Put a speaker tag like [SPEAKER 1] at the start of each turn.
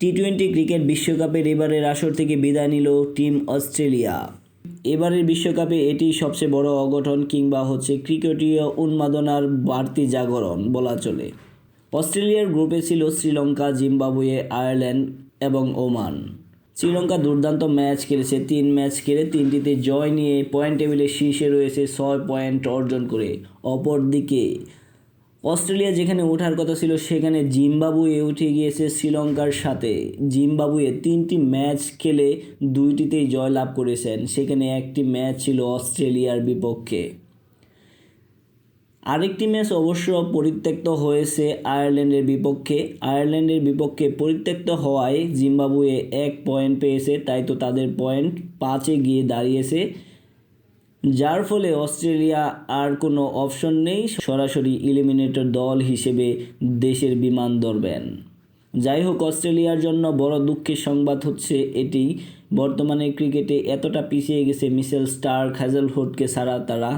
[SPEAKER 1] টি-20 cricket বিশ্বকাপের এবারের আসর থেকে বিদায় নিল টিম অস্ট্রেলিয়া। এবারের বিশ্বকাপে এটি সবচেয়ে বড় অঘটন কিংবা ক্রিকেটীয় উন্মাদনার বাড়তি জাগরণ বলা চলে। অস্ট্রেলিয়ার গ্রুপে ছিল শ্রীলঙ্কা, জিম্বাবুয়ে, আয়ারল্যান্ড এবং ওমান। শ্রীলঙ্কা দুর্দান্ত ম্যাচ খেলেছে, 3 ম্যাচ খেলে 3টিতে জয় নিয়ে পয়েন্ট টেবিলের শীর্ষে রয়েছে 6 পয়েন্ট অর্জন করে। অপরদিকে অস্ট্রেলিয়া যেখানে ওঠার কথা ছিল সেখানে জিম্বাবুয়ে উঠে গিয়েছে শ্রীলঙ্কার সাথে। জিম্বাবুয়ে 3টি ম্যাচ খেলে 2টিতেই জয়লাভ করেছেন, সেখানে একটি ম্যাচ ছিল অস্ট্রেলিয়ার বিপক্ষে। আরেকটি ম্যাচ অবশ্য পরিত্যক্ত হয়েছে আয়ারল্যান্ডের বিপক্ষে। আয়ারল্যান্ডের বিপক্ষে পরিত্যক্ত হওয়ায় জিম্বাবুয়ে 1 পয়েন্ট পেয়েছে, তাই তো তাদের পয়েন্ট 5-এ গিয়ে দাঁড়িয়েছে, যার ফলে অস্ট্রেলিয়া আর কোনো অপশন নেই, সরাসরি এলিমিনেটর দল হিসেবে দেশের বিমান ধরবেন। যাই হোক, অস্ট্রেলিয়ার জন্য বড় দুঃখের সংবাদ হচ্ছে এটি, বর্তমানে ক্রিকেটে এতটা পিছিয়ে গেছে মিচেল স্টার্ক, হ্যাজেলউডকে ছাড়া তারা।